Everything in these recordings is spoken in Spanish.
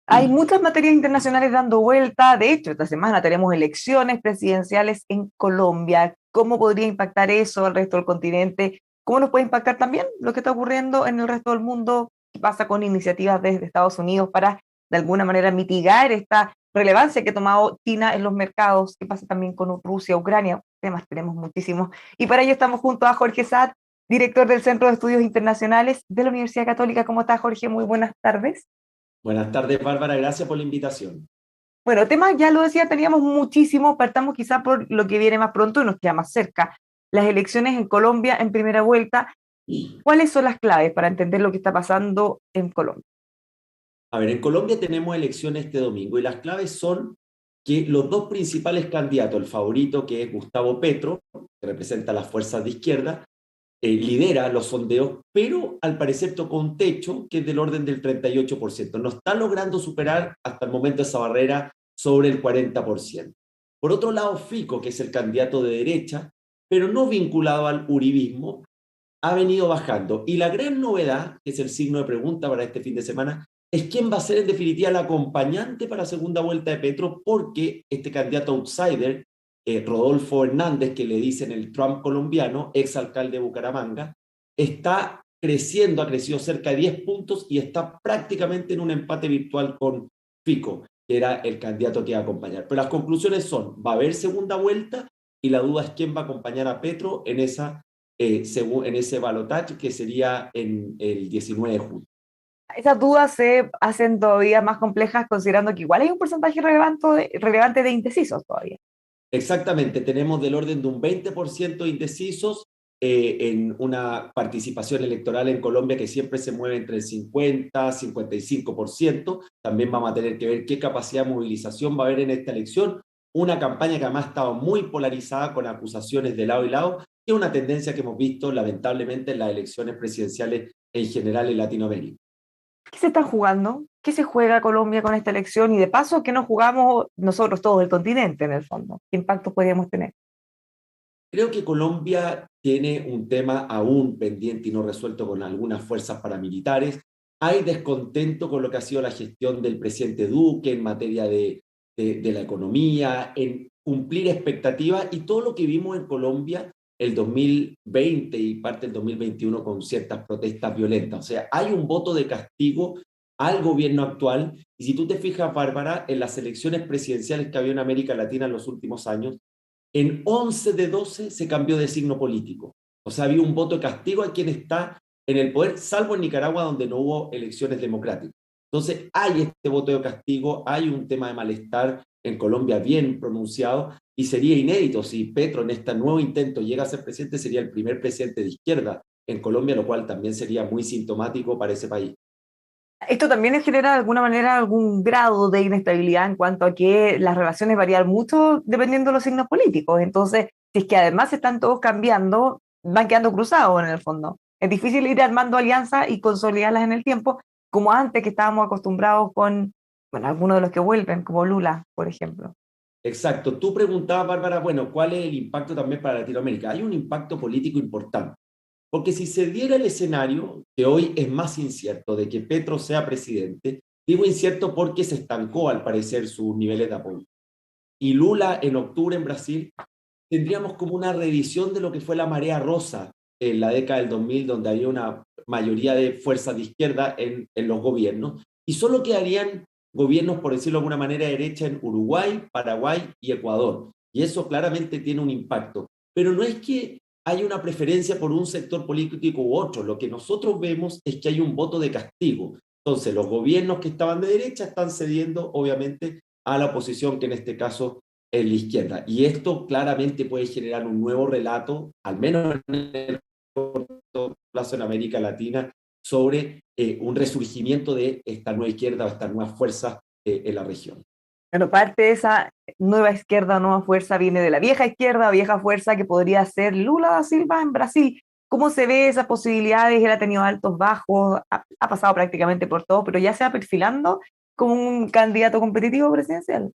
Hay muchas materias internacionales dando vuelta. De hecho, esta semana tenemos elecciones presidenciales en Colombia. ¿Cómo podría impactar eso al resto del continente? ¿Cómo nos puede impactar también lo que está ocurriendo en el resto del mundo? ¿Qué pasa con iniciativas desde Estados Unidos para, de alguna manera, mitigar esta relevancia que ha tomado China en los mercados? ¿Qué pasa también con Rusia, Ucrania? Temas tenemos muchísimos. Y para ello estamos junto a Jorge Saad, director del Centro de Estudios Internacionales de la Universidad Católica. ¿Cómo está, Jorge? Muy buenas tardes. Buenas tardes, Bárbara. Gracias por la invitación. Bueno, temas, ya lo decía, teníamos muchísimo, partamos quizá por lo que viene más pronto y nos queda más cerca. Las elecciones en Colombia en primera vuelta. ¿Cuáles son las claves para entender lo que está pasando en Colombia? A ver, en Colombia tenemos elecciones este domingo y las claves son que los dos principales candidatos, el favorito que es Gustavo Petro, que representa las fuerzas de izquierda, lidera los sondeos, pero al parecer tocó un techo que es del orden del 38%. No está logrando superar hasta el momento esa barrera sobre el 40%. Por otro lado, Fico, que es el candidato de derecha, pero no vinculado al uribismo, ha venido bajando. Y la gran novedad, que es el signo de pregunta para este fin de semana, es quién va a ser en definitiva el acompañante para la segunda vuelta de Petro, porque este candidato outsider, Rodolfo Hernández, que le dicen el Trump colombiano, exalcalde de Bucaramanga, está creciendo, ha crecido cerca de 10 puntos y está prácticamente en un empate virtual con Fico, que era el candidato que iba a acompañar. Pero las conclusiones son, va a haber segunda vuelta y la duda es quién va a acompañar a Petro en ese balotaje que sería en el 19 de junio. Esas dudas se hacen todavía más complejas considerando que igual hay un porcentaje relevante de indecisos todavía. Exactamente, tenemos del orden de un 20% de indecisos en una participación electoral en Colombia que siempre se mueve entre el 50 y 55%. También vamos a tener que ver qué capacidad de movilización va a haber en esta elección. Una campaña que además ha estado muy polarizada con acusaciones de lado y lado, que es una tendencia que hemos visto lamentablemente en las elecciones presidenciales en general en Latinoamérica. ¿Qué se está jugando? ¿Qué se juega Colombia con esta elección? Y de paso, ¿qué nos jugamos nosotros todos, el continente en el fondo? ¿Qué impacto podríamos tener? Creo que Colombia tiene un tema aún pendiente y no resuelto con algunas fuerzas paramilitares. Hay descontento con lo que ha sido la gestión del presidente Duque en materia de la economía, en cumplir expectativas y todo lo que vimos en Colombia el 2020 y parte del 2021 con ciertas protestas violentas. O sea, hay un voto de castigo al gobierno actual y si tú te fijas, Bárbara, en las elecciones presidenciales que había en América Latina en los últimos años, en 11 de 12 se cambió de signo político. O sea, había un voto de castigo a quien está en el poder, salvo en Nicaragua, donde no hubo elecciones democráticas. Entonces, hay este voto de castigo, hay un tema de malestar en Colombia bien pronunciado, y sería inédito si Petro en este nuevo intento llega a ser presidente, sería el primer presidente de izquierda en Colombia, lo cual también sería muy sintomático para ese país. Esto también genera de alguna manera algún grado de inestabilidad en cuanto a que las relaciones varían mucho dependiendo de los signos políticos. Entonces, si es que además están todos cambiando, van quedando cruzados en el fondo. Es difícil ir armando alianzas y consolidarlas en el tiempo, como antes que estábamos acostumbrados con, bueno, algunos de los que vuelven, como Lula, por ejemplo. Exacto. Tú preguntabas, Bárbara, bueno, ¿cuál es el impacto también para Latinoamérica? Hay un impacto político importante. Porque si se diera el escenario, que hoy es más incierto, de que Petro sea presidente, digo incierto porque se estancó al parecer sus niveles de apoyo. Y Lula en octubre en Brasil, tendríamos como una revisión de lo que fue la marea rosa en la década del 2000, donde había una mayoría de fuerzas de izquierda en los gobiernos, y solo quedarían gobiernos, por decirlo de alguna manera, de derecha en Uruguay, Paraguay y Ecuador. Y eso claramente tiene un impacto. Pero no es que hay una preferencia por un sector político u otro. Lo que nosotros vemos es que hay un voto de castigo. Entonces, los gobiernos que estaban de derecha están cediendo, obviamente, a la oposición, que en este caso en la izquierda. Y esto claramente puede generar un nuevo relato, al menos en el corto plazo en América Latina, sobre un resurgimiento de esta nueva izquierda o esta nueva fuerza en la región. Bueno, parte de esa nueva izquierda, nueva fuerza viene de la vieja izquierda, vieja fuerza que podría ser Lula da Silva en Brasil. ¿Cómo se ve esas posibilidades? Él ha tenido altos, bajos, ha pasado prácticamente por todo, pero ya se va perfilando como un candidato competitivo presidencial.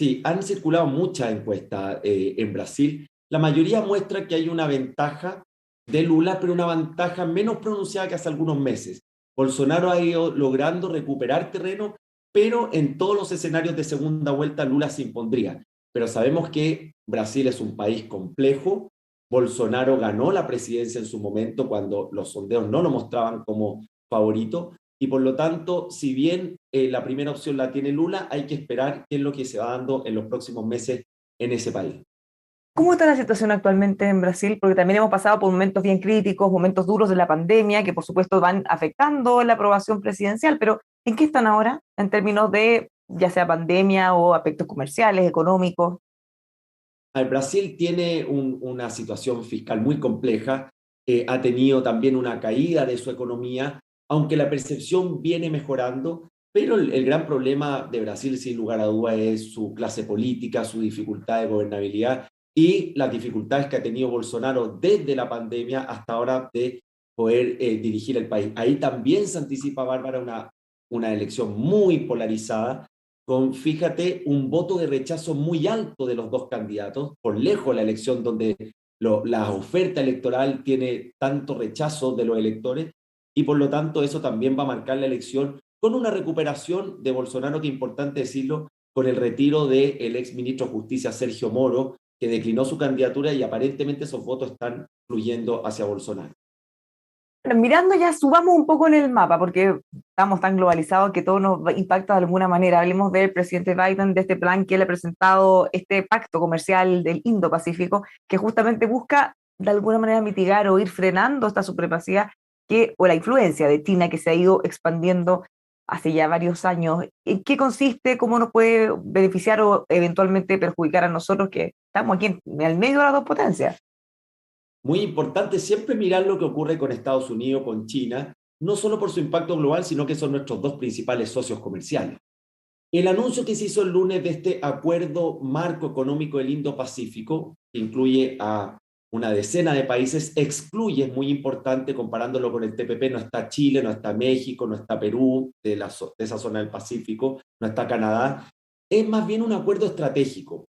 Sí, han circulado muchas encuestas en Brasil. La mayoría muestra que hay una ventaja de Lula, pero una ventaja menos pronunciada que hace algunos meses. Bolsonaro ha ido logrando recuperar terreno, pero en todos los escenarios de segunda vuelta Lula se impondría. Pero sabemos que Brasil es un país complejo. Bolsonaro ganó la presidencia en su momento cuando los sondeos no lo mostraban como favorito, y por lo tanto, si bien la primera opción la tiene Lula, hay que esperar qué es lo que se va dando en los próximos meses en ese país. ¿Cómo está la situación actualmente en Brasil? Porque también hemos pasado por momentos bien críticos, momentos duros de la pandemia, que por supuesto van afectando la aprobación presidencial, pero ¿en qué están ahora en términos de ya sea pandemia o aspectos comerciales, económicos? Brasil tiene una situación fiscal muy compleja, ha tenido también una caída de su economía, aunque la percepción viene mejorando, pero el gran problema de Brasil, sin lugar a duda, es su clase política, su dificultad de gobernabilidad y las dificultades que ha tenido Bolsonaro desde la pandemia hasta ahora de poder dirigir el país. Ahí también se anticipa, Bárbara, una elección muy polarizada, con, fíjate, un voto de rechazo muy alto de los dos candidatos, por lejos la elección donde la oferta electoral tiene tanto rechazo de los electores, y por lo tanto eso también va a marcar la elección con una recuperación de Bolsonaro, que es importante decirlo, con el retiro del ex ministro de Justicia Sergio Moro, que declinó su candidatura y aparentemente esos votos están fluyendo hacia Bolsonaro. Mirando ya, subamos un poco en el mapa, porque estamos tan globalizados que todo nos impacta de alguna manera. Hablemos del presidente Biden, de este plan que él ha presentado, este pacto comercial del Indo-Pacífico, que justamente busca de alguna manera mitigar o ir frenando esta supremacía o la influencia de China que se ha ido expandiendo hace ya varios años. ¿En qué consiste? ¿Cómo nos puede beneficiar o eventualmente perjudicar a nosotros que estamos aquí en el medio de las dos potencias? Muy importante siempre mirar lo que ocurre con Estados Unidos, con China, no solo por su impacto global, sino que son nuestros dos principales socios comerciales. El anuncio que se hizo el lunes de este acuerdo marco económico del Indo-Pacífico, que incluye a una decena de países, excluye, es muy importante, comparándolo con el TPP, no está Chile, no está México, no está Perú, de esa zona del Pacífico, no está Canadá. Es más bien un acuerdo estratégico.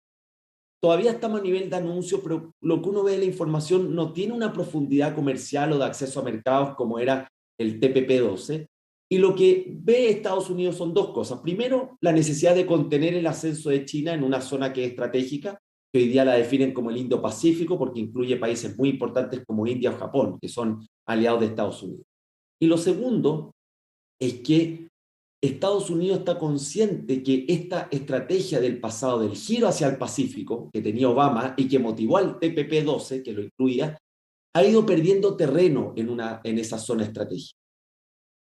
Todavía estamos a nivel de anuncio, pero lo que uno ve de la información no tiene una profundidad comercial o de acceso a mercados como era el TPP-12. Y lo que ve Estados Unidos son dos cosas. Primero, la necesidad de contener el ascenso de China en una zona que es estratégica, que hoy día la definen como el Indo-Pacífico, porque incluye países muy importantes como India o Japón, que son aliados de Estados Unidos. Y lo segundo es que Estados Unidos está consciente que esta estrategia del pasado, del giro hacia el Pacífico, que tenía Obama y que motivó al TPP-12, que lo incluía, ha ido perdiendo terreno en esa zona estratégica.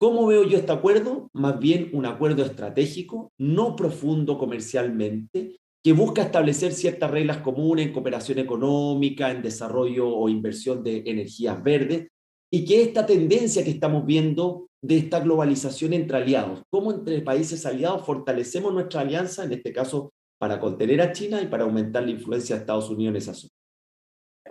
¿Cómo veo yo este acuerdo? Más bien un acuerdo estratégico, no profundo comercialmente, que busca establecer ciertas reglas comunes en cooperación económica, en desarrollo o inversión de energías verdes, y que esta tendencia que estamos viendo de esta globalización entre aliados, cómo entre países aliados fortalecemos nuestra alianza, en este caso para contener a China y para aumentar la influencia de Estados Unidos en esa zona.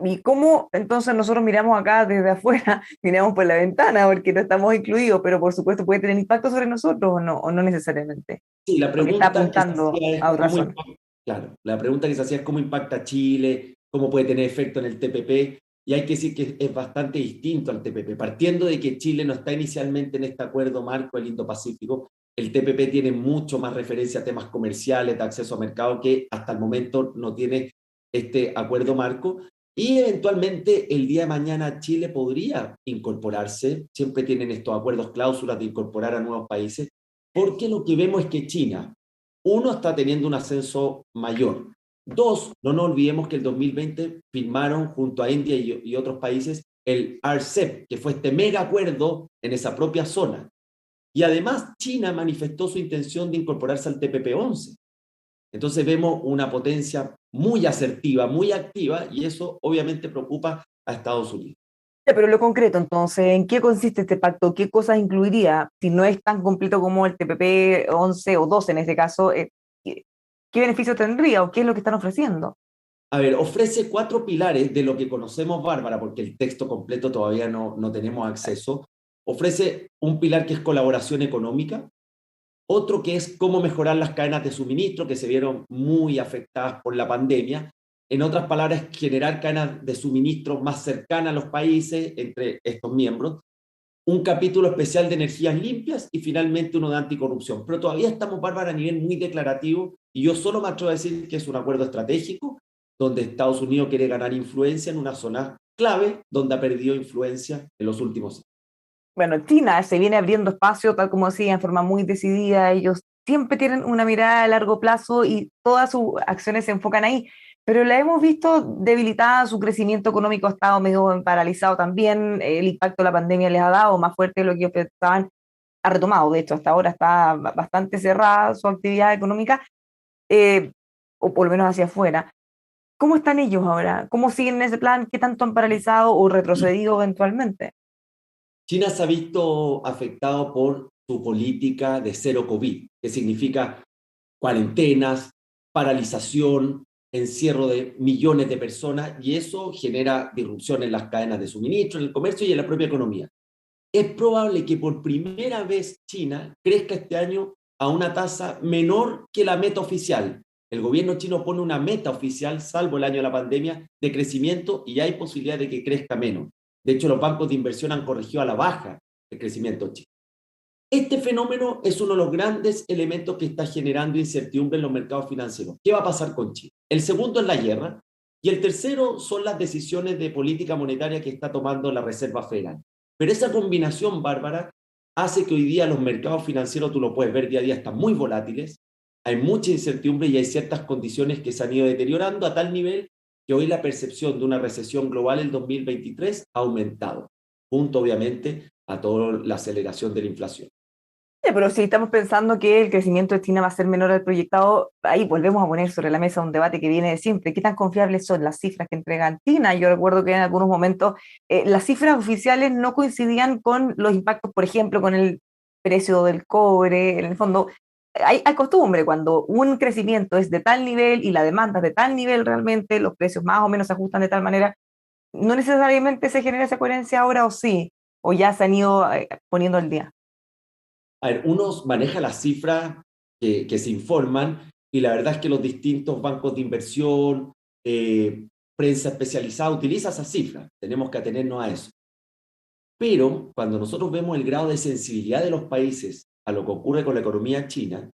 ¿Y cómo entonces nosotros miramos acá desde afuera, miramos por la ventana porque no estamos incluidos, pero por supuesto puede tener impacto sobre nosotros o no necesariamente? Sí, la Porque está pregunta que se apuntando hacía es a otra cómo zona. impacta, claro, la pregunta que se hacía es cómo impacta Chile, cómo puede tener efecto en el TPP, y hay que decir que es bastante distinto al TPP. Partiendo de que Chile no está inicialmente en este acuerdo marco del Indo-Pacífico, el TPP tiene mucho más referencia a temas comerciales, de acceso a mercado, que hasta el momento no tiene este acuerdo marco, y eventualmente el día de mañana Chile podría incorporarse, siempre tienen estos acuerdos, cláusulas de incorporar a nuevos países, porque lo que vemos es que China, uno, está teniendo un ascenso mayor. Dos, no nos olvidemos que el 2020 firmaron junto a India y otros países el RCEP, que fue este mega acuerdo en esa propia zona. Y además China manifestó su intención de incorporarse al TPP-11. Entonces vemos una potencia muy asertiva, muy activa, y eso obviamente preocupa a Estados Unidos. Ya, pero lo concreto, entonces, ¿en qué consiste este pacto? ¿Qué cosas incluiría? Si no es tan completo como el TPP 11 o 12 en este caso, ¿qué, qué beneficio tendría o qué es lo que están ofreciendo? A ver, ofrece cuatro pilares de lo que conocemos, Bárbara, porque el texto completo todavía no tenemos acceso. Ofrece un pilar que es colaboración económica, otro que es cómo mejorar las cadenas de suministro que se vieron muy afectadas por la pandemia, En otras palabras, generar cadenas de suministro más cercanas a los países entre estos miembros, un capítulo especial de energías limpias y finalmente uno de anticorrupción. Pero todavía estamos, Bárbara, a nivel muy declarativo y yo solo me atrevo a decir que es un acuerdo estratégico donde Estados Unidos quiere ganar influencia en una zona clave donde ha perdido influencia en los últimos años. Bueno, China se viene abriendo espacio, tal como decía, en forma muy decidida. Ellos siempre tienen una mirada a largo plazo y todas sus acciones se enfocan ahí. Pero la hemos visto debilitada, su crecimiento económico ha estado medio paralizado también. El impacto de la pandemia les ha dado más fuerte de lo que ellos pensaban. Ha retomado, de hecho, hasta ahora está bastante cerrada su actividad económica, eh, o por lo menos hacia afuera. ¿Cómo están ellos ahora? ¿Cómo siguen en ese plan? ¿Qué tanto han paralizado o retrocedido eventualmente? China se ha visto afectado por su política de cero COVID, que significa cuarentenas, paralización, encierro de millones de personas, y eso genera disrupción en las cadenas de suministro, en el comercio y en la propia economía. Es probable que por primera vez China crezca este año a una tasa menor que la meta oficial. El gobierno chino pone una meta oficial, salvo el año de la pandemia, de crecimiento y hay posibilidad de que crezca menos. De hecho, los bancos de inversión han corregido a la baja el crecimiento chino. Este fenómeno es uno de los grandes elementos que está generando incertidumbre en los mercados financieros. ¿Qué va a pasar con China? El segundo es la guerra y el tercero son las decisiones de política monetaria que está tomando la Reserva Federal. Pero esa combinación, Bárbara, hace que hoy día los mercados financieros, tú lo puedes ver día a día, están muy volátiles, hay mucha incertidumbre y hay ciertas condiciones que se han ido deteriorando a tal nivel que hoy la percepción de una recesión global en 2023 ha aumentado, junto obviamente a toda la aceleración de la inflación. Sí, pero si estamos pensando que el crecimiento de China va a ser menor al proyectado, ahí volvemos a poner sobre la mesa un debate que viene de siempre. ¿Qué tan confiables son las cifras que entrega China? Yo recuerdo que en algunos momentos las cifras oficiales no coincidían con los impactos, por ejemplo, con el precio del cobre. En el fondo, hay costumbre, cuando un crecimiento es de tal nivel y la demanda es de tal nivel realmente, los precios más o menos se ajustan de tal manera, no necesariamente se genera esa coherencia ahora o sí, o ya se han ido poniendo al día. A ver, uno maneja las cifras que se informan y la verdad es que los distintos bancos de inversión, prensa especializada utiliza esas cifras. Tenemos que atenernos a eso. Pero cuando nosotros vemos el grado de sensibilidad de los países a lo que ocurre con la economía china,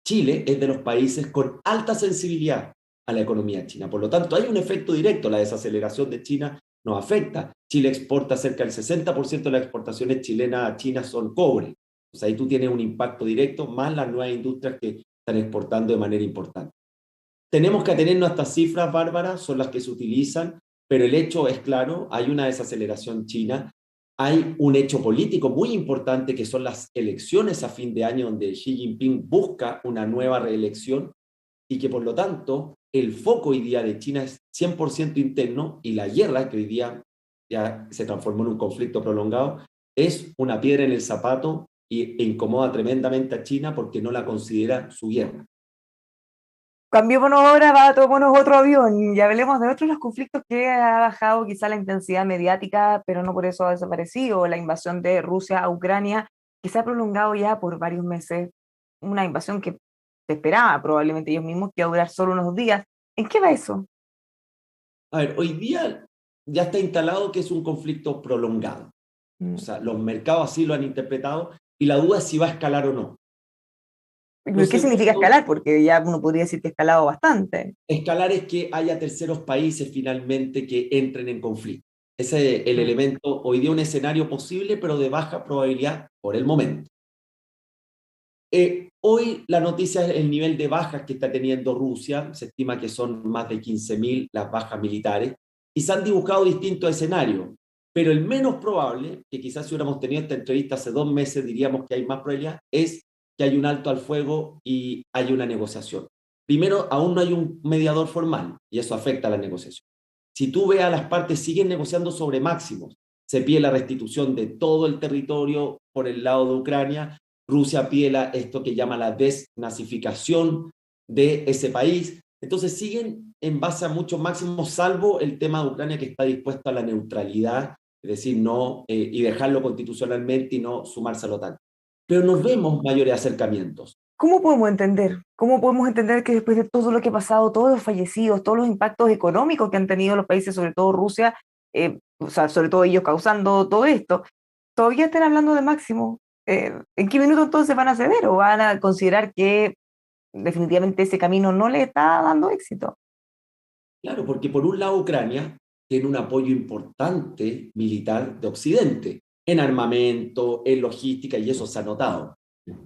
Chile es de los países con alta sensibilidad a la economía china. Por lo tanto, hay un efecto directo. La desaceleración de China nos afecta. Chile exporta cerca del 60% de las exportaciones chilenas a China son cobre. O sea, ahí tú tienes un impacto directo, más las nuevas industrias que están exportando de manera importante. Tenemos que atenernos a estas cifras, Bárbara, son las que se utilizan, pero el hecho es claro, hay una desaceleración china, hay un hecho político muy importante que son las elecciones a fin de año donde Xi Jinping busca una nueva reelección y que por lo tanto el foco hoy día de China es 100% interno y la guerra que hoy día ya se transformó en un conflicto prolongado es una piedra en el zapato e incomoda tremendamente a China porque no la considera su guerra. Cambiémonos ahora, va, tomémonos otro avión y hablemos de otros los conflictos que ha bajado quizá la intensidad mediática, pero no por eso ha desaparecido. La invasión de Rusia a Ucrania, que se ha prolongado ya por varios meses. Una invasión que se esperaba probablemente ellos mismos que iba a durar solo unos días. ¿En qué va eso? A ver, hoy día ya está instalado que es un conflicto prolongado. O Mm. sea, los mercados así lo han interpretado y la duda es si va a escalar o no. Lo ¿Qué significa segundo, escalar? Porque ya uno podría decir que ha escalado bastante. escalar es que haya terceros países finalmente que entren en conflicto. Ese es el Mm. elemento, hoy día un escenario posible, pero de baja probabilidad por el momento. Hoy la noticia es el nivel de bajas que está teniendo Rusia, se estima que son más de 15.000 las bajas militares, y se han dibujado distintos escenarios, pero el menos probable, que quizás si hubiéramos tenido esta entrevista hace 2 meses diríamos que hay más probabilidad, es que hay un alto al fuego y hay una negociación. Primero, aún no hay un mediador formal, y eso afecta a la negociación. Si tú ves a las partes siguen negociando sobre máximos, se pide la restitución de todo el territorio por el lado de Ucrania, Rusia pide esto que llama la desnazificación de ese país. Entonces siguen en base a muchos máximos, salvo el tema de Ucrania que está dispuesto a la neutralidad, es decir, no, y dejarlo constitucionalmente y no sumarse a la OTAN. Pero nos vemos mayores acercamientos. ¿Cómo podemos entender? ¿Cómo podemos entender que después de todo lo que ha pasado, todos los fallecidos, todos los impactos económicos que han tenido los países, sobre todo Rusia, o sea, sobre todo ellos causando todo esto, todavía están hablando de Máximo? ¿En qué minuto entonces van a ceder o van a considerar que definitivamente ese camino no le está dando éxito? Claro, porque por un lado Ucrania tiene un apoyo importante militar de Occidente, en armamento, en logística, y eso se ha notado.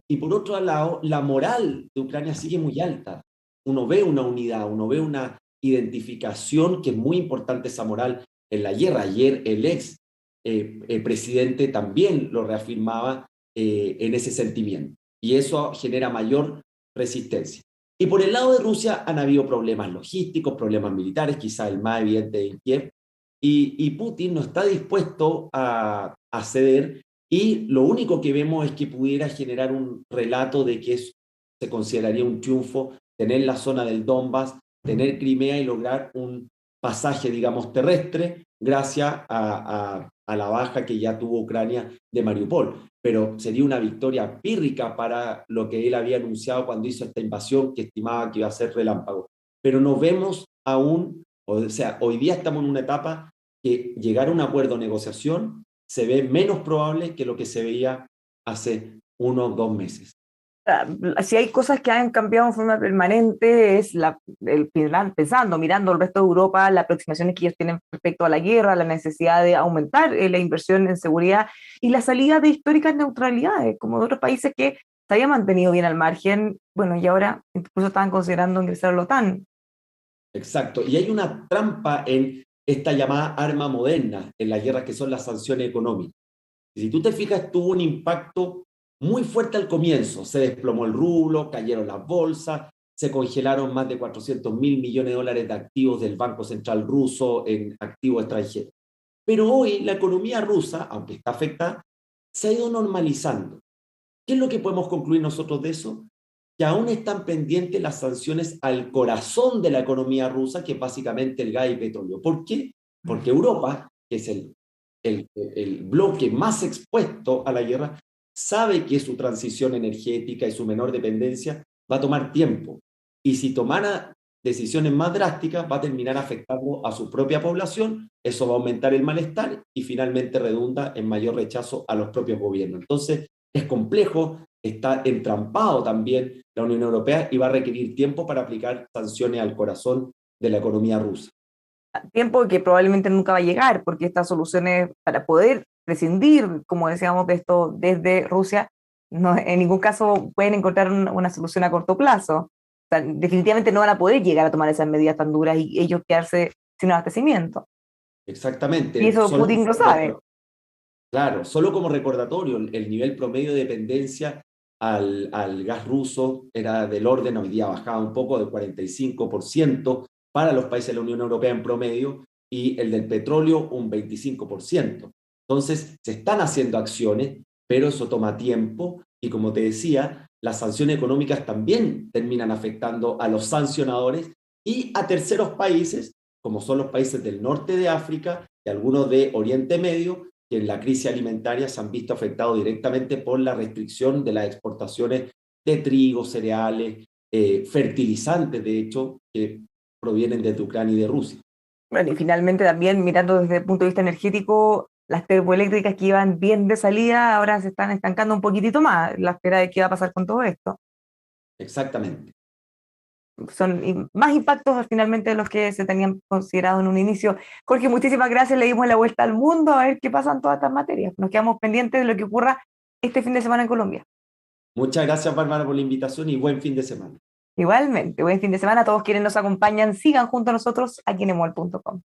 Y por otro lado, la moral de Ucrania sigue muy alta. Uno ve una unidad, uno ve una identificación que es muy importante esa moral en la guerra. Ayer el presidente también lo reafirmaba en ese sentimiento. Y eso genera mayor resistencia. Y por el lado de Rusia han habido problemas logísticos, problemas militares, quizá el más evidente en Kiev, y Putin no está dispuesto a ceder, y lo único que vemos es que pudiera generar un relato de que se consideraría un triunfo tener la zona del Donbass, tener Crimea y lograr un pasaje, digamos, terrestre gracias a la baja que ya tuvo Ucrania de Mariupol. Pero sería una victoria pírrica para lo que él había anunciado cuando hizo esta invasión, que estimaba que iba a ser relámpago. Pero no vemos aún, o sea, hoy día estamos en una etapa que llegar a un acuerdo o negociación se ve menos probable que lo que se veía hace unos 2 meses. Si hay cosas que han cambiado en forma permanente, es pensando, mirando el resto de Europa, las aproximaciones que ellos tienen respecto a la guerra, la necesidad de aumentar la inversión en seguridad y la salida de históricas neutralidades, como de otros países que se habían mantenido bien al margen, bueno, y ahora incluso estaban considerando ingresar a la OTAN. Exacto. Y hay una trampa en esta llamada arma moderna en las guerras, que son las sanciones económicas. Y si tú te fijas, tuvo un impacto muy fuerte al comienzo. Se desplomó el rublo, cayeron las bolsas, se congelaron más de 400.000 millones de dólares de activos del Banco Central ruso en activos extranjeros. Pero hoy la economía rusa, aunque está afectada, se ha ido normalizando. ¿Qué es lo que podemos concluir nosotros de eso? Que aún están pendientes las sanciones al corazón de la economía rusa, que es básicamente el gas y petróleo. ¿Por qué? Porque Europa, que es el bloque más expuesto a la guerra, sabe que su transición energética y su menor dependencia va a tomar tiempo. Y si tomara decisiones más drásticas, va a terminar afectando a su propia población, eso va a aumentar el malestar y finalmente redunda en mayor rechazo a los propios gobiernos. Entonces, es complejo, está entrampado también la Unión Europea y va a requerir tiempo para aplicar sanciones al corazón de la economía rusa. Tiempo que probablemente nunca va a llegar, porque estas soluciones para poder prescindir, como decíamos, de esto desde Rusia, no, en ningún caso pueden encontrar una solución a corto plazo. O sea, definitivamente no van a poder llegar a tomar esas medidas tan duras y ellos quedarse sin abastecimiento. Y Exactamente, eso Putin lo sabe. claro, solo como recordatorio, el nivel promedio de dependencia al gas ruso era del orden, hoy día bajaba un poco, del 45% para los países de la Unión Europea en promedio, y el del petróleo un 25%. Entonces, se están haciendo acciones, pero eso toma tiempo, y como te decía, las sanciones económicas también terminan afectando a los sancionadores y a terceros países, como son los países del norte de África y algunos de Oriente Medio, que en la crisis alimentaria se han visto afectados directamente por la restricción de las exportaciones de trigo, cereales, fertilizantes, de hecho, que provienen de Ucrania y de Rusia. Bueno, y finalmente también mirando desde el punto de vista energético, las termoeléctricas que iban bien de salida ahora se están estancando un poquitito más, la espera de qué va a pasar con todo esto. Exactamente. Son más impactos finalmente de los que se tenían considerado en un inicio. Jorge, muchísimas gracias, le dimos la vuelta al mundo a ver qué pasan todas estas materias. Nos quedamos pendientes de lo que ocurra este fin de semana en Colombia. Muchas gracias, Bárbara, por la invitación y buen fin de semana. Igualmente, buen fin de semana a todos quienes nos acompañan. Sigan junto a nosotros aquí en emol.com.